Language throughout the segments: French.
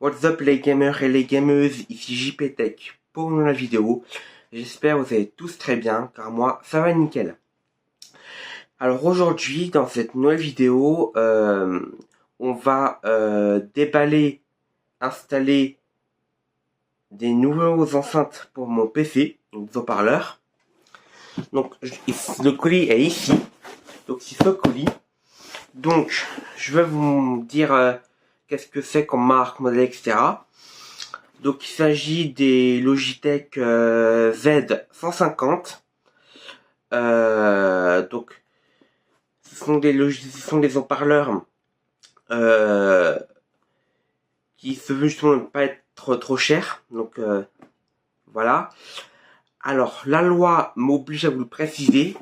What's up les gamers et les gameuses, ici JPTech pour une nouvelle vidéo. J'espère que vous allez tous très bien, car moi ça va nickel. Alors aujourd'hui, dans cette nouvelle vidéo, on va déballer, installer des nouveaux enceintes pour mon PC, donc des haut-parleurs. Donc le colis est ici, donc c'est ce colis. Donc je vais vous dire qu'est-ce que c'est comme marque, modèle, etc. Donc il s'agit des Logitech Z150. Donc ce sont des haut-parleurs qui se veulent justement ne pas être trop chers. Donc voilà. Alors la loi m'oblige à vous le préciser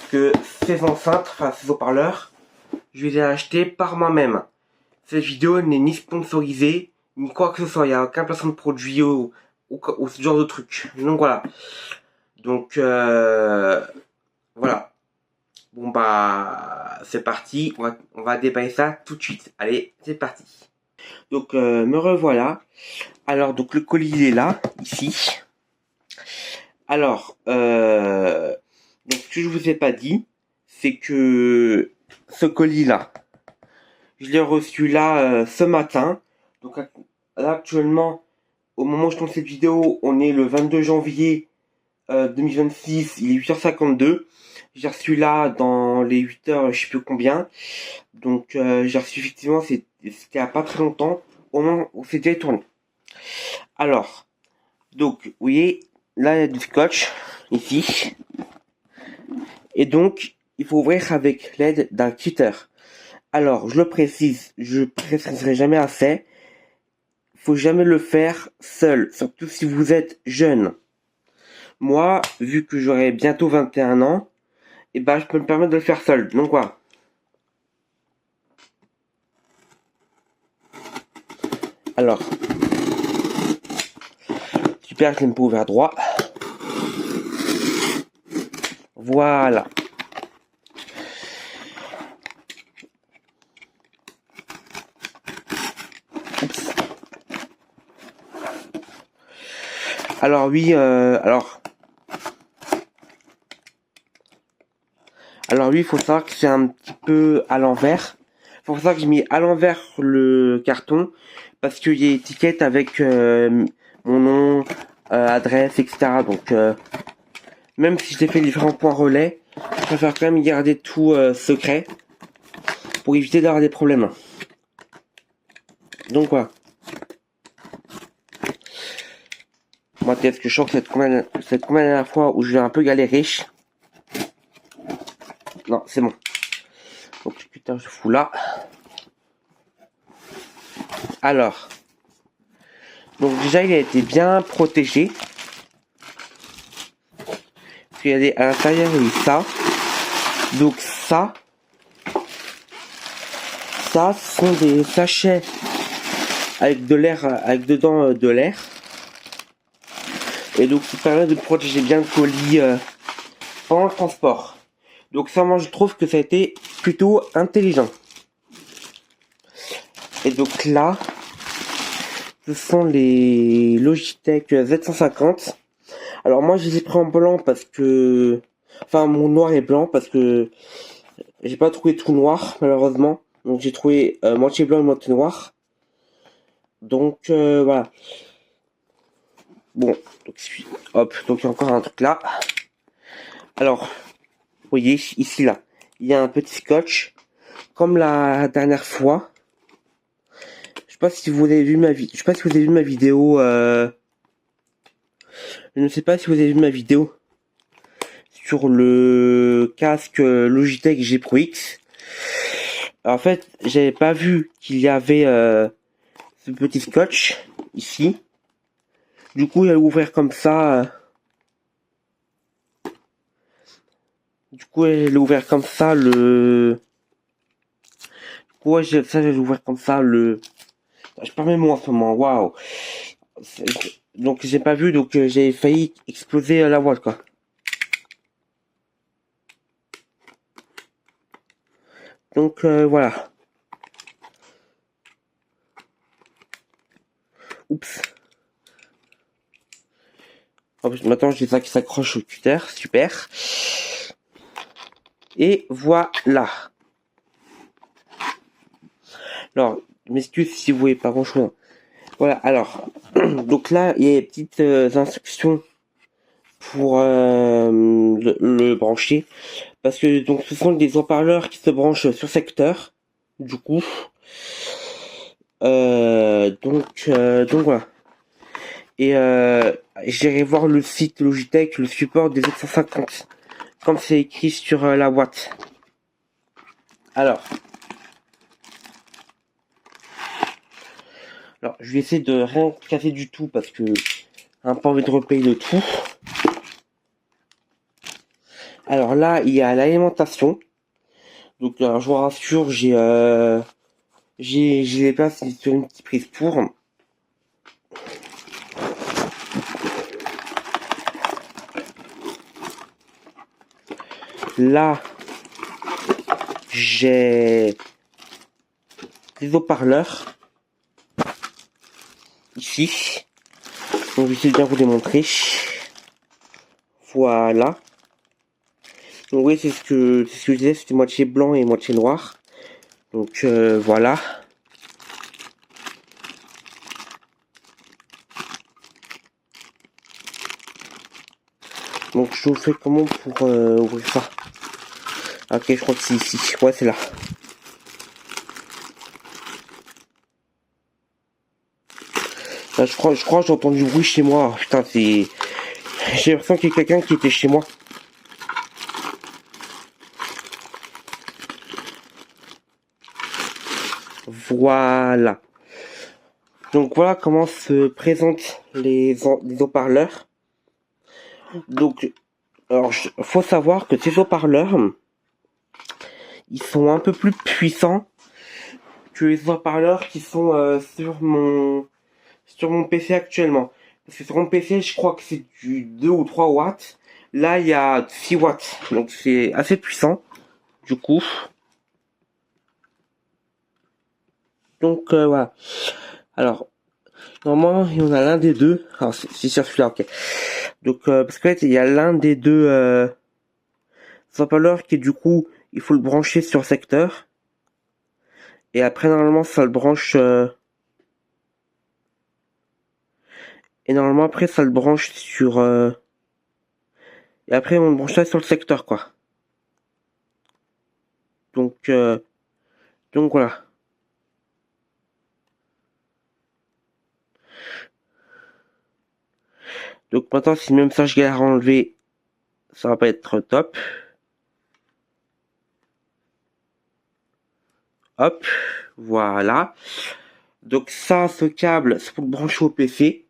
que ces enceintes, enfin ces haut-parleurs, je les ai achetés par moi-même. Cette vidéo n'est ni sponsorisée, ni quoi que ce soit. Il n'y a aucun placement de produit ou ce genre de truc. Donc voilà. Donc voilà. Bon bah c'est parti. On va déballer ça tout de suite. Allez, c'est parti. Donc me revoilà. Alors donc le colis il est là, ici. Alors donc ce que je vous ai pas dit, c'est que ce colis là, je l'ai reçu là ce matin. Donc là actuellement, au moment où je tourne cette vidéo, on est le 22 janvier 2026, il est 8h52. J'ai reçu là dans les 8h, je sais plus combien. Donc j'ai reçu effectivement, c'était il y a pas très longtemps, au moment où c'est déjà tourné. Alors, donc vous voyez, là il y a du scotch, ici. Et donc, il faut ouvrir avec l'aide d'un cutter. Alors, je le précise, je préciserai jamais assez. Faut jamais le faire seul, surtout si vous êtes jeune. Moi, vu que j'aurai bientôt 21 ans, et ben je peux me permettre de le faire seul. Donc voilà. Alors, super, je l'ai pas ouvert droit. Voilà. Oups. Alors oui, alors oui, il faut savoir que c'est un petit peu à l'envers. Faut savoir que j'ai mis à l'envers le carton parce qu'il y a étiquette avec mon nom, adresse, etc. Donc même si je l'ai fait différents points relais, je préfère quand même garder tout secret pour éviter d'avoir des problèmes. Donc voilà. Moi, peut-être que je sens que cette combien dernière fois où je vais un peu galérer. Non, c'est bon. Donc putain, je fous là. Alors, donc déjà, il a été bien protégé. Parce qu'il y a à l'intérieur, il y a ça. Donc ça, ce sont des sachets avec de l'air, avec dedans de l'air. Et donc, ça permet de protéger bien le colis pendant le transport. Donc ça, moi, je trouve que ça a été plutôt intelligent. Et donc là, ce sont les Logitech Z150. Alors moi, je les ai pris en blanc parce que... Enfin, mon noir est blanc parce que j'ai pas trouvé tout noir, malheureusement. Donc j'ai trouvé moitié blanc et moitié noir. Donc voilà. Bon, donc hop, donc il y a encore un truc là. Alors, vous voyez, ici là, il y a un petit scotch, comme la dernière fois. Je sais pas si vous avez vu ma vidéo. Je sais pas si vous avez vu ma vidéo. Je ne sais pas si vous avez vu ma vidéo sur le casque Logitech G Pro X. Alors, en fait, j'avais pas vu qu'il y avait ce petit scotch ici. Du coup, j'allais ouvrir comme ça. Du coup, j'allais ouvrir comme ça le. Ouais, j'allais ouvrir comme ça le. Je perds mes mots en ce moment. Waouh. Donc j'ai pas vu, donc j'ai failli exploser la voile quoi. Donc voilà. Oups. En plus, maintenant, j'ai ça qui s'accroche au cutter. Super. Et voilà. Alors, je m'excuse si vous voyez pas grand chose. Voilà, alors. Donc là, il y a des petites instructions pour le brancher. Parce que donc ce sont des haut-parleurs qui se branchent sur secteur. Du coup. Donc voilà. Et j'irai voir le site Logitech, le support des 750, comme c'est écrit sur la boîte. Alors, je vais essayer de rien casser du tout parce que j'ai un peu envie de repayer le tout. Alors là, il y a l'alimentation. Donc, alors, je vous rassure, j'ai les places sur une petite prise pour. Là, j'ai des haut-parleurs ici. Donc, je vais essayer de bien vous les montrer. Voilà. Donc oui, c'est ce que je disais, c'était moitié blanc et moitié noir. Donc voilà. Donc je vous fais comment pour ouvrir ça. Ok, je crois que c'est ici. Ouais, c'est là. Là, je crois que j'ai entendu du bruit chez moi. Putain, c'est... J'ai l'impression qu'il y a quelqu'un qui était chez moi. Voilà. Donc voilà comment se présentent les haut-parleurs. Donc, alors, faut savoir que ces haut-parleurs, ils sont un peu plus puissants que les haut-parleurs qui sont sur mon PC actuellement. Parce que sur mon PC, je crois que c'est du 2 ou 3 watts. Là, il y a 6 watts. Donc c'est assez puissant. Du coup. Donc voilà. Alors, normalement, il y en a l'un des deux. Alors c'est sur celui-là, ok. Donc parce qu'en fait, il y a l'un des deux haut-parleurs qui du coup, il faut le brancher sur secteur. Et après, normalement, ça le branche... Et normalement, après, ça le branche sur... Et après, on le branche ça sur le secteur, quoi. Donc voilà. Donc maintenant, si même ça je galère à enlever, ça va pas être top. Hop, voilà. Donc ça, ce câble, c'est pour le brancher au PC.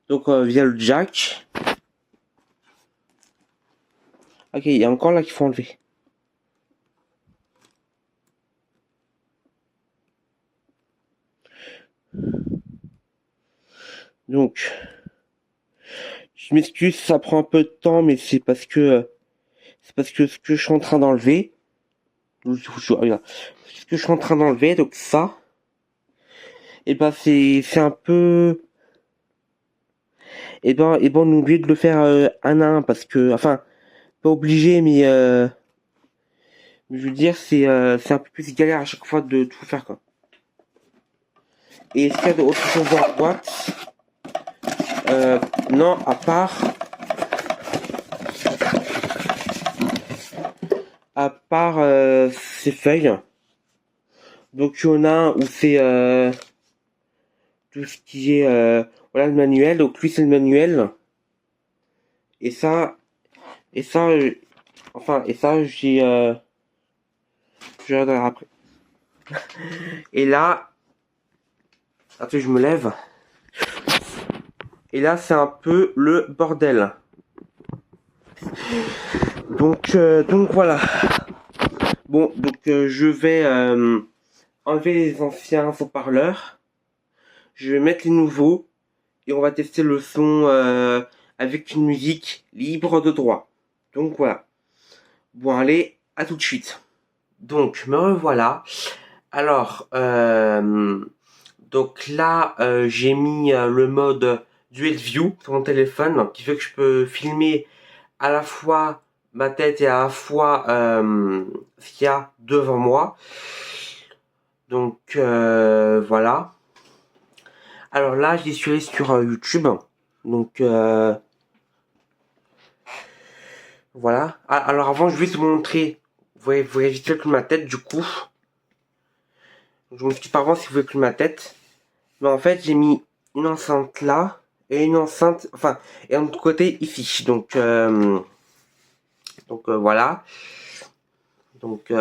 Donc via le jack. Ok, il y a encore là qu'il faut enlever. Donc, je m'excuse, ça prend un peu de temps, mais c'est parce que ce que je suis en train d'enlever, ce que je suis en train d'enlever, donc ça, et ben c'est un peu, et ben on oublie de le faire un à un parce que, enfin, pas obligé, mais je veux dire c'est un peu plus galère à chaque fois de tout faire quoi. Et est-ce qu'il y a d'autres choses dans la boîte? Non, à part ces feuilles. Donc il y en a un où c'est tout ce qui est voilà le manuel. Donc lui c'est le manuel. Et ça et ça et ça je regarderai après. Et là, attends, je me lève. Et là c'est un peu le bordel. Donc voilà. Bon, donc je vais enlever les anciens haut-parleurs. Je vais mettre les nouveaux et on va tester le son avec une musique libre de droit. Donc voilà. Bon allez, à tout de suite. Donc me revoilà. Alors Donc là, j'ai mis le mode Dual View sur mon téléphone, donc, qui fait que je peux filmer à la fois ma tête et à la fois ce qu'il y a devant moi. Donc voilà. Alors là, j'y suis allé sur YouTube. Donc voilà. Alors avant, je vais te montrer. Vous voyez vite fait que ma tête, du coup. Je m'excuse par avant si vous voyez plus ma tête. Mais en fait, j'ai mis une enceinte là et une enceinte, enfin, et un autre côté ici. Donc voilà. Donc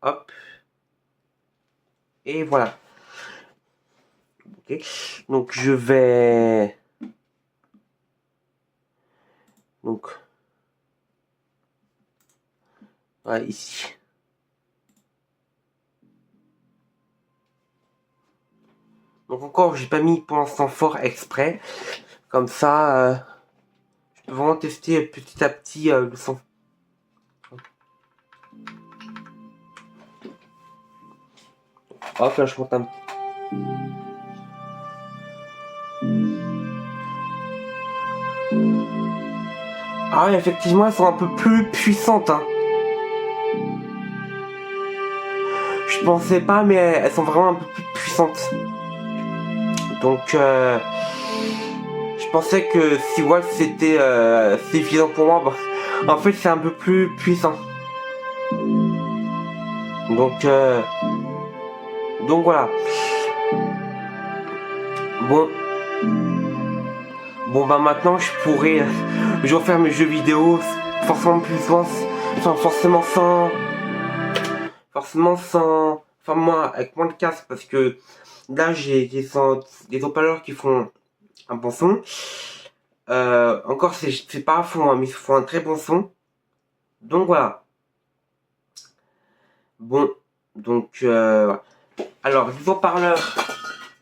hop. Et voilà. Ok. Donc je vais. Donc voilà, ici. Donc encore, j'ai pas mis pour l'instant fort exprès. Comme ça, je peux vraiment tester petit à petit le son. Hop, là je monte un. Ah oui, effectivement, elles sont un peu plus puissantes. Hein. Je pensais pas, mais elles sont vraiment un peu plus puissantes. Donc, je pensais que si Wolf c'était suffisant pour moi, bah, en fait c'est un peu plus puissant. Donc voilà. Bon bah maintenant je pourrais je vais faire mes jeux vidéo forcément plus souvent, enfin moi avec moins de casque parce que là j'ai des haut-parleurs qui font un bon son. Encore c'est pas à fond hein, mais ils font un très bon son. Donc voilà. Bon donc alors les haut-parleurs.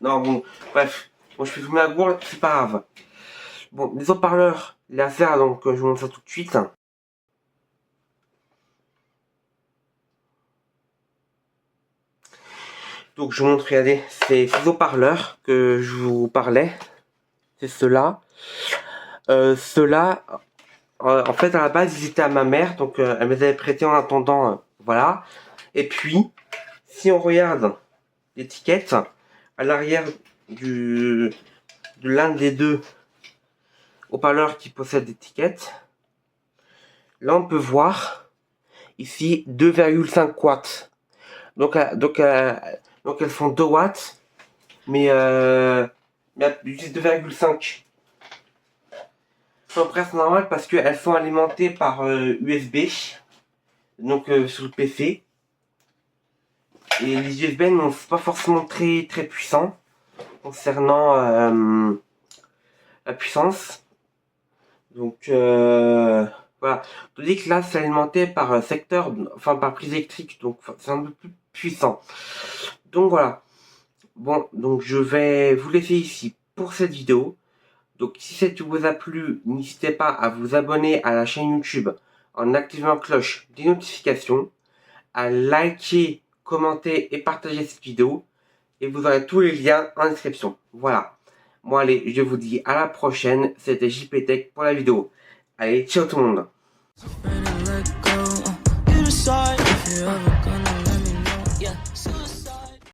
Non bon bref. Bon je fais fumer la gourde, c'est pas grave. Bon les haut-parleurs, les affaires donc je vous montre ça tout de suite. Donc je vous montre, regardez, ces haut-parleurs que je vous parlais. C'est ceux-là. Ceux-là, en fait à la base ils étaient à ma mère, donc elle me les avait prêtés en attendant, voilà. Et puis, si on regarde l'étiquette, à l'arrière de l'un des deux haut-parleurs qui possède l'étiquette, là on peut voir ici 2,5 watts. Donc elles font 2 watts, mais juste 2,5. Sont presque normales parce qu'elles sont alimentées par USB, donc sur le PC. Et les USB non, c'est pas forcément très puissant concernant la puissance. Donc voilà. Tandis que là c'est alimenté par secteur, enfin par prise électrique, donc c'est un peu plus puissant. Donc voilà. Bon, donc je vais vous laisser ici pour cette vidéo. Donc si cette vidéo vous a plu, n'hésitez pas à vous abonner à la chaîne YouTube en activant la cloche des notifications, à liker, commenter et partager cette vidéo. Et vous aurez tous les liens en description. Voilà. Bon allez, je vous dis à la prochaine. C'était JP Tech pour la vidéo. Allez, ciao tout le monde.